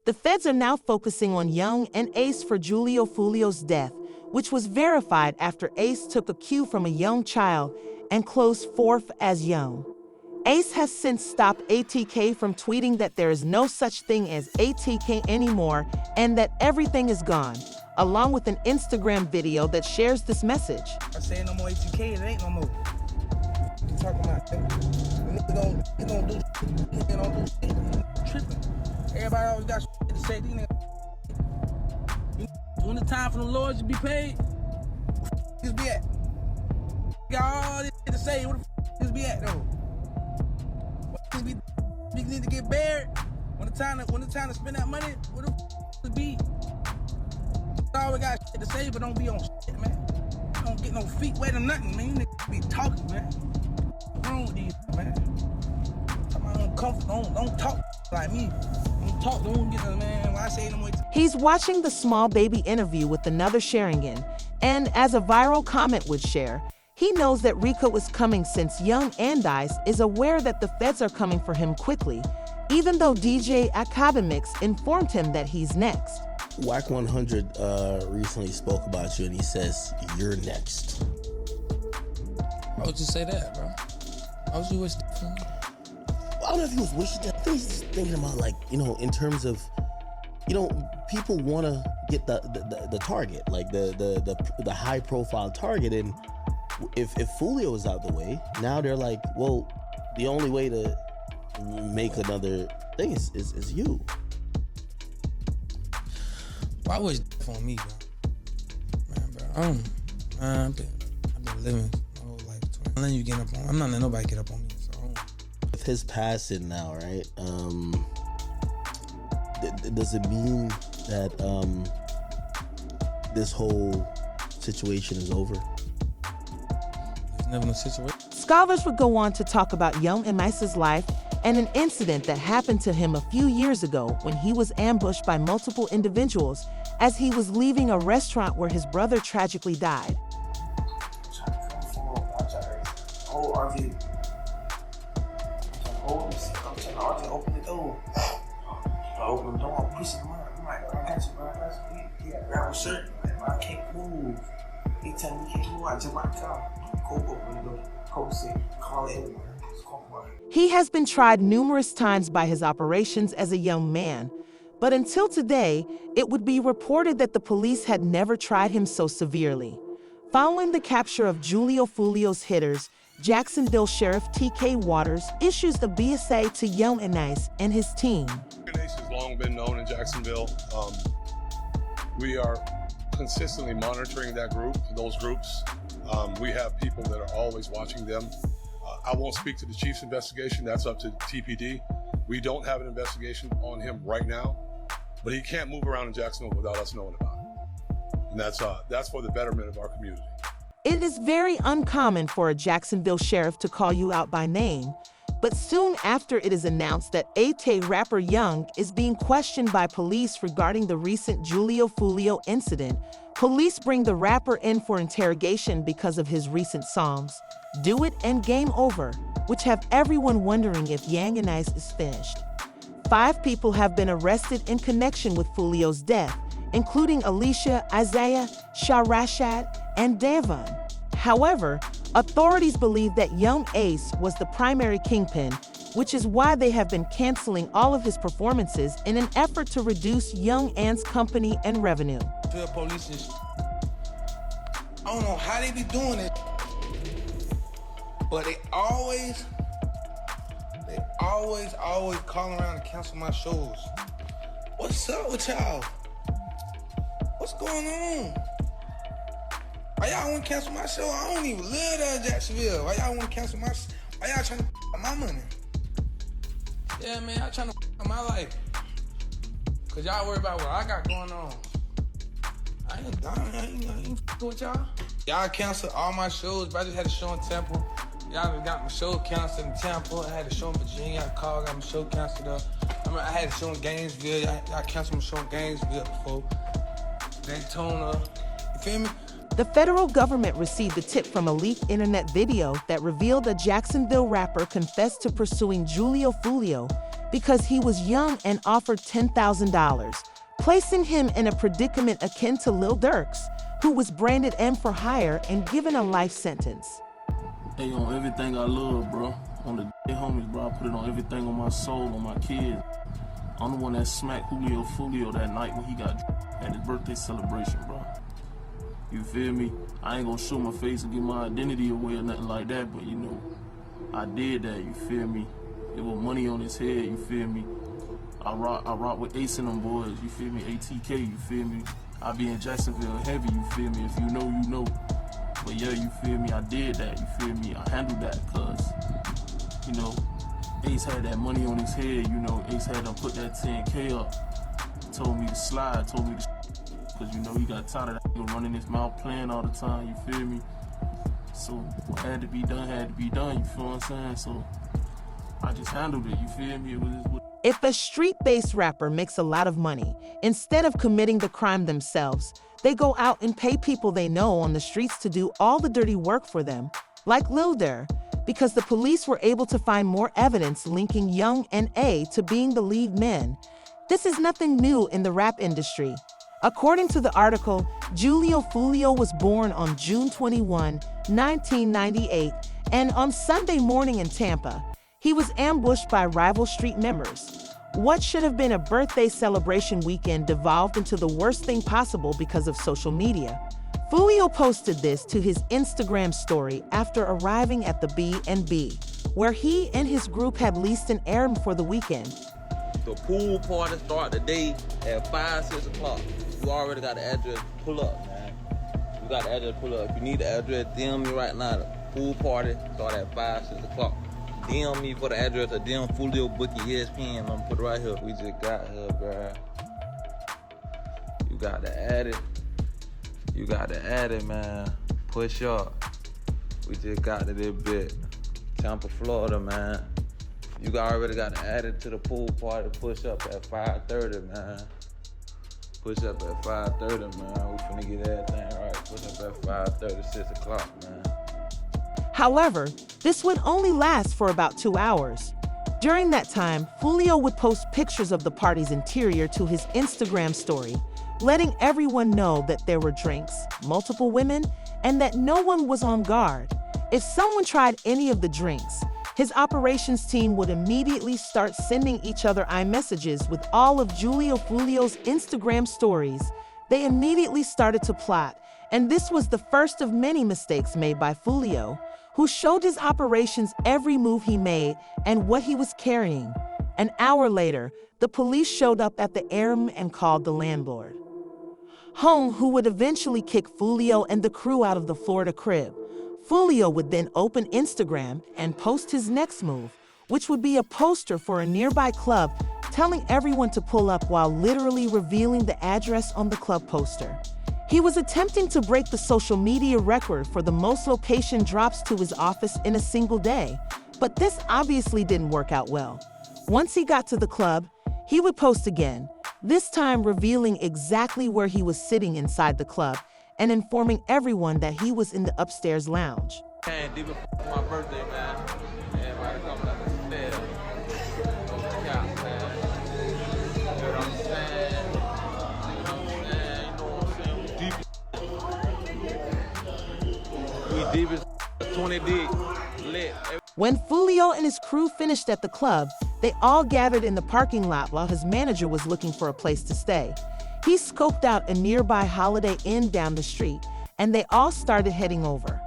The feds are now focusing on Yungeen Ace for Julio Fulio's death, which was verified after Ace took a cue from a young child and closed forth as Young. Ace has since stopped ATK from tweeting that there is no such thing as ATK anymore and that everything is gone, along with an Instagram video that shares this message. I say no more ATK, it ain't no more. What you talking about? We don't do shit. They don't do shit. Tripping. Everybody always got shit to say. These niggas. When it's time for the Lord to be paid, where the be at? Got all this shit to say. Where the be at though? We need to get buried. When the time to spend that money, where the be? Always got shit to say, but don't be on shit, man. Don't get no feet wet or nothing, man. You niggas be talking, man. What's wrong with these, man? Don't talk like me. Don't talk, don't get the man. Why I say no more. He's watching the small baby interview with another Sharingan, and as a viral comment would share, he knows that Rico is coming since Yungeen Ace is aware that the feds are coming for him quickly, even though DJ Akabamix informed him that he's next. Whack 100 recently spoke about you and he says, you're next. Why would you say that, bro? Why would you wish that for me? I don't know if he was wishing that. I think he's just thinking about, like, you know, in terms of, you know, people want to get the target, like the high profile target. And if Fulio is out the way, now they're like, well, the only way to make another thing is you. Why was it on me, bro? Man, I've been living my whole life. I'm letting you get up on. I'm not letting nobody get up on me. So with his passing now, right? Does it mean that this whole situation is over? There's never no situation. Scholars would go on to talk about Yungeen Ace's life and an incident that happened to him a few years ago when he was ambushed by multiple individuals as he was leaving a restaurant where his brother tragically died. Open the door. I open the door, I'm pushing him out. I'm like, I got you, bro. He got grab a shirt. I can't move. He tell me, can't move. I jump out the car. Cope open the door. Cope said, call everywhere. He has been tried numerous times by his operations as a young man, but until today, it would be reported that the police had never tried him so severely. Following the capture of Julio Fulio's hitters, Jacksonville Sheriff TK Waters issues the BSA to Yungeen Ace and his team. Yungeen Ace has long been known in Jacksonville. We are consistently monitoring those groups. We have people that are always watching them. I won't speak to the chief's investigation. That's up to TPD. We don't have an investigation on him right now, but he can't move around in Jacksonville without us knowing about it. And that's for the betterment of our community. It is very uncommon for a Jacksonville sheriff to call you out by name, but soon after it is announced that AT rapper Young is being questioned by police regarding the recent Julio Fulio incident, police bring the rapper in for interrogation because of his recent songs, Do It and Game Over, which have everyone wondering if Yungeen Ace is finished. 5 people have been arrested in connection with Fulio's death, including Alicia, Isaiah, Sharashad, and Devon. However, authorities believe that Yungeen Ace was the primary kingpin, which is why they have been canceling all of his performances in an effort to reduce Yungeen's company and revenue. Police is, I don't know how they be doing it, but they always call around and cancel my shows. What's up with y'all? What's going on? Why y'all want to cancel my show? I don't even live there in Jacksonville. Why y'all want to cancel my show? Why y'all trying to my money? Yeah, man, y'all trying to my life. Cause y'all worry about what I got going on. I ain't with y'all. Y'all canceled all my shows, but I just had a show in Temple. Y'all got my show canceled in Temple. I had a show in Virginia. I got my show canceled up. I had a show in Gainesville. Y'all canceled my show in Gainesville before. Daytona. You feel me? The federal government received a tip from a leaked internet video that revealed a Jacksonville rapper confessed to pursuing Julio Fulio because he was young and offered $10,000, placing him in a predicament akin to Lil Durk's, who was branded M for hire and given a life sentence. Hey, on everything I love, bro. On the homies, bro. I put it on everything on my soul, on my kids. I'm the one that smacked Fulio that night when he got at his birthday celebration, bro. You feel me? I ain't gonna show my face and give my identity away or nothing like that, but you know, I did that, you feel me? It was money on his head, you feel me? I rock with Ace and them boys, you feel me? ATK, you feel me? I be in Jacksonville heavy, you feel me? If you know, you know. But yeah, you feel me? I did that, you feel me? I handled that, cause, you know, Ace had that money on his head, you know, Ace had to put that 10K up. Told me to slide, told me to cause you know he got tired of that nigga running his mouth playing all the time, you feel me? So what had to be done, you feel what I'm saying? So I just handled it, you feel me? It was If a street-based rapper makes a lot of money, instead of committing the crime themselves, they go out and pay people they know on the streets to do all the dirty work for them, like Lil Durk, because the police were able to find more evidence linking Yungeen Ace to being the lead men. This is nothing new in the rap industry. According to the article, Julio Fulio was born on June 21, 1998, and on Sunday morning in Tampa, he was ambushed by rival street members. What should have been a birthday celebration weekend devolved into the worst thing possible because of social media. Fulio posted this to his Instagram story after arriving at the B&B, where he and his group had leased an Airbnb for the weekend. The pool party start today at 5, 6 o'clock. You already got the address, pull up, man. You got the address, pull up. If you need the address, DM me right now. The pool party start at 5, 6 o'clock. DM me for the address or DM Fulio Bookie ESPN. I'm gonna put it right here. We just got here, bro. You got to add it. You got to add it, man. Push up. We just got to this bit. Tampa, Florida, man. You already got to add it to the pool party. Push up at 5:30, man. Push up at 5:30, man. We finna get everything right. Push up at 5:30, 6 o'clock, man. However, this would only last for about 2 hours. During that time, Fulio would post pictures of the party's interior to his Instagram story, letting everyone know that there were drinks, multiple women, and that no one was on guard. If someone tried any of the drinks, his operations team would immediately start sending each other iMessages with all of Julio Fulio's Instagram stories. They immediately started to plot, and this was the first of many mistakes made by Fulio, who showed his operations every move he made and what he was carrying. An hour later, the police showed up at the Airbnb and called the landlord, who would eventually kick Fulio and the crew out of the Florida crib. Fulio would then open Instagram and post his next move, which would be a poster for a nearby club telling everyone to pull up while literally revealing the address on the club poster. He was attempting to break the social media record for the most location drops to his office in a single day, but this obviously didn't work out well. Once he got to the club, he would post again, this time revealing exactly where he was sitting inside the club and informing everyone that he was in the upstairs lounge. Hey, deep for my birthday, man. Everybody coming up the stairs. On the couch, man. You know what I'm saying? You know what I'm saying? We deep as 20 deep. Lit. When Fulio and his crew finished at the club, they all gathered in the parking lot while his manager was looking for a place to stay. He scoped out a nearby Holiday Inn down the street, and they all started heading over.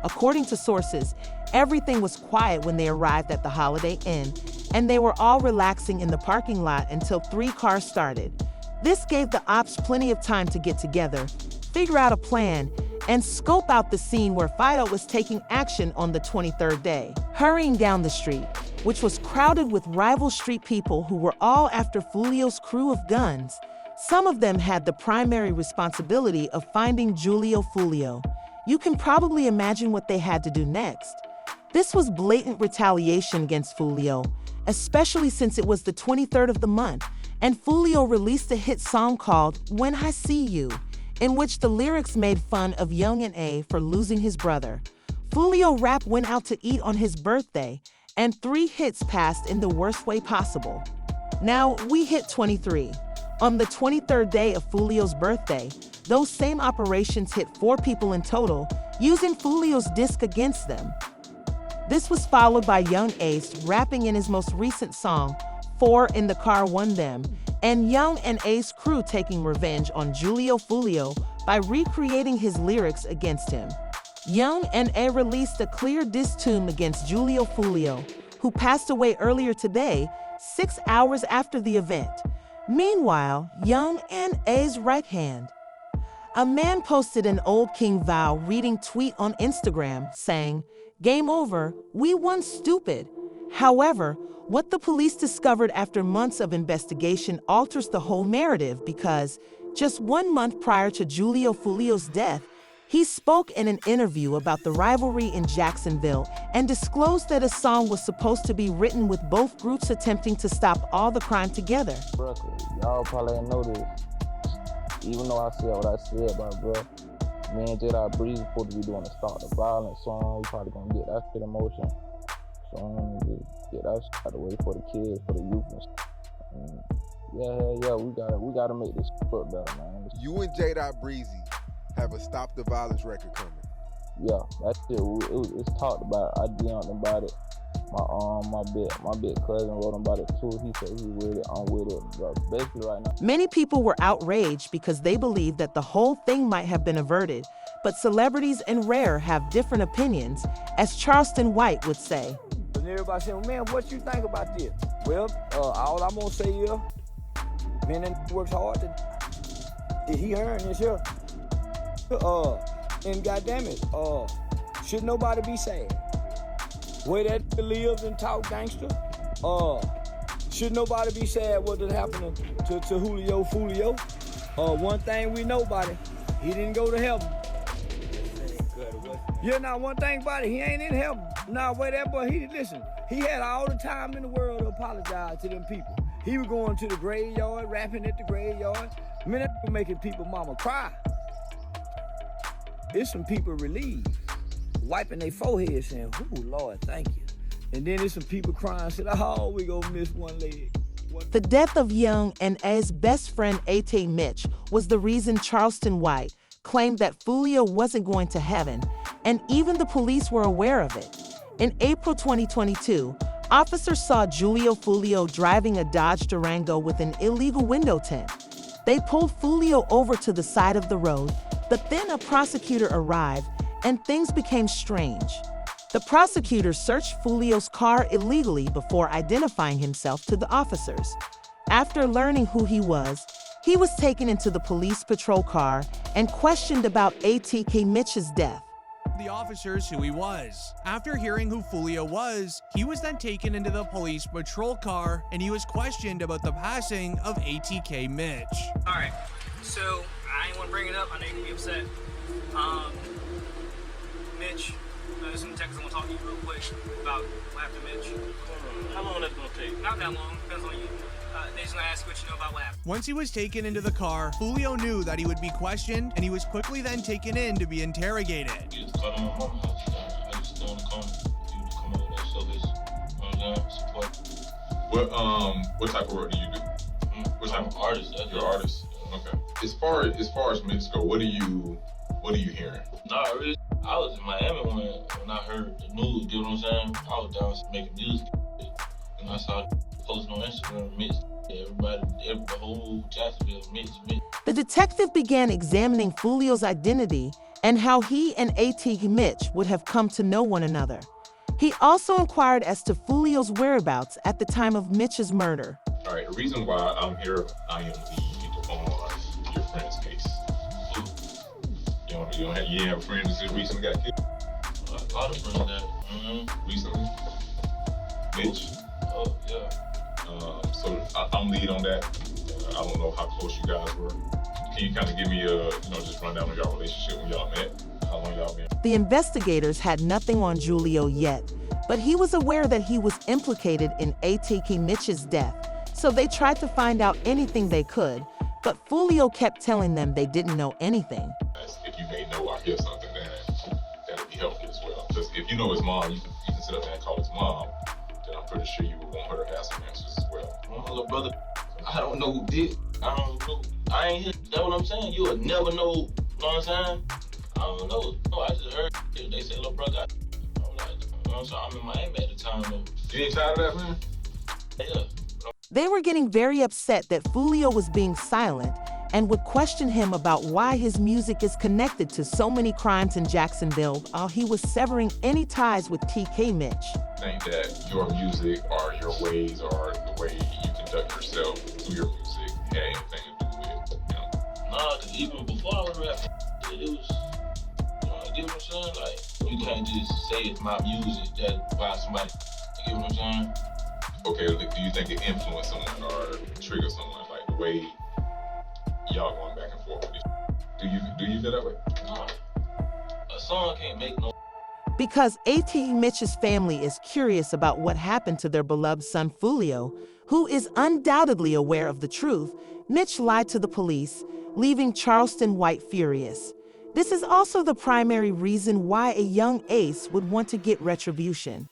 According to sources, everything was quiet when they arrived at the Holiday Inn, and they were all relaxing in the parking lot until 3 cars started. This gave the ops plenty of time to get together, figure out a plan, and scope out the scene where Fido was taking action on the 23rd day. Hurrying down the street, which was crowded with rival street people who were all after Fulio's crew of guns, some of them had the primary responsibility of finding Julio Fulio. You can probably imagine what they had to do next. This was blatant retaliation against Fulio, especially since it was the 23rd of the month, and Fulio released a hit song called When I See You, in which the lyrics made fun of Yungeen Ace for losing his brother. Fulio rap went out to eat on his birthday, and 3 hits passed in the worst way possible. Now, we hit 23. On the 23rd day of Fulio's birthday, those same operations hit 4 people in total, using Fulio's disc against them. This was followed by Yungeen Ace rapping in his most recent song, 4 in the Car Won Them, and Yungeen Ace crew taking revenge on Julio Fulio by recreating his lyrics against him. Yungeen Ace released a clear diss tune against Julio Fulio, who passed away earlier today, 6 hours after the event. Meanwhile, Yungeen Ace's right hand. A man posted an Old King Vow reading tweet on Instagram saying, "Game over, we won stupid." However, what the police discovered after months of investigation alters the whole narrative because just 1 month prior to Julio Fulio's death, he spoke in an interview about the rivalry in Jacksonville and disclosed that a song was supposed to be written with both groups attempting to stop all the crime together. Y'all probably ain't know this. Even though I said what I said about bro, me and Jedi Breeze supposed to be doing a Stop the Violence song. We probably gonna get that shit in motion. So I'm gonna get that shit out of the way for the kids, for the youth and shit. And yeah, we gotta make this look better, man. You and J. Breezy have a Stop the Violence record coming. Yeah, that shit, it's talked about. I DM'd about it. My big cousin wrote about it too. He said he with it, I'm with it. But basically right now. Many people were outraged because they believed that the whole thing might have been averted, but celebrities and Rare have different opinions, as Charleston White would say. And everybody saying, man, what you think about this? Well, all I'm gonna say is, man, that works hard. He earned this here. And goddamn it, should nobody be sad? Way that lives and talk gangster, should nobody be sad what did happen to Julio Fulio? One thing we know about it, he didn't go to heaven. Yeah, now one thing about it, he ain't in heaven. Now wait that boy, he had all the time in the world to apologize to them people. He was going to the graveyard, rapping at the graveyard. I mean, that making people mama cry. There's some people relieved, wiping their forehead saying, "Ooh, Lord, thank you." And then there's some people crying, saying, "Oh, we gonna miss one leg." The death of Yungeen Ace's best friend A.T. Mitch was the reason Charleston White claimed that Fulio wasn't going to heaven, and even the police were aware of it. In April 2022, officers saw Julio Fulio driving a Dodge Durango with an illegal window tint. They pulled Fulio over to the side of the road, but then a prosecutor arrived and things became strange. The prosecutor searched Fulio's car illegally before identifying himself to the officers. After learning who he was taken into the police patrol car and questioned about ATK Mitch's death. The officers who he was. After hearing who Fulio was, he was then taken into the police patrol car and he was questioned about the passing of ATK Mitch. All right, so I ain't want to bring it up. I know you're gonna be upset. Mitch, some detectives want to talk to you real quick about what happened to Mitch. How long that's gonna take? Not that long, depends on you. They just gonna ask what you know about what happened. Once he was taken into the car, Fulio knew that he would be questioned and he was quickly then taken in to be interrogated. You just call my mama. I just don't come. You to come over there, show this, support. What type of work do you do? What type of artist? You're an artist. Okay. As far as Mitch go, what are you hearing? Nah, really, I was in Miami when I heard the news. You know what I'm saying? I was down making music, and I saw posting on Instagram, Mitch. The whole Jacksonville, Mitch. The detective began examining Fulio's identity and how he and ATK Mitch would have come to know one another. He also inquired as to Fulio's whereabouts at the time of Mitch's murder. All right, the reason why I'm here, I am on your friend's case. You have a friend that just recently got killed? A lot of friends that. Recently? Mitch? Oh, yeah. So I'm lead on that. I don't know how close you guys were. Can you kind of give me just rundown on y'all relationship when y'all met? How long y'all been? The investigators had nothing on Julio yet, but he was aware that he was implicated in ATK Mitch's death, so they tried to find out anything they could, but Fulio kept telling them they didn't know anything. If you may know or hear something, then that'd be helpful as well. Because if you know his mom, you can sit up there and call his mom, then I'm pretty sure you would want her to have some answers as well. my little brother. I don't know who did. I don't know. I ain't here. That's what I'm saying. You will never know. You know what I'm saying? I don't know. No, I just heard they say little brother. I'm like, you know, so I'm in Miami at the time. Though. You ain't tired of that, man? Yeah. They were getting very upset that Fulio was being silent and would question him about why his music is connected to so many crimes in Jacksonville while he was severing any ties with TK Mitch. Think that your music or your ways or the way you conduct yourself through your music had anything to do with, you know? Nah, cause even before I was rapping, it was, you know, you get what I'm saying? Like, you can't just say it's my music that's by somebody. You get what I'm saying? Okay, do you think it influenced someone or triggered someone, like the way y'all going back and forth with this? Do you feel that way? Nah. A song can't make no. Because A.T. Mitch's family is curious about what happened to their beloved son Fulio, who is undoubtedly aware of the truth, Mitch lied to the police, leaving Charleston White furious. This is also the primary reason why a young Ace would want to get retribution.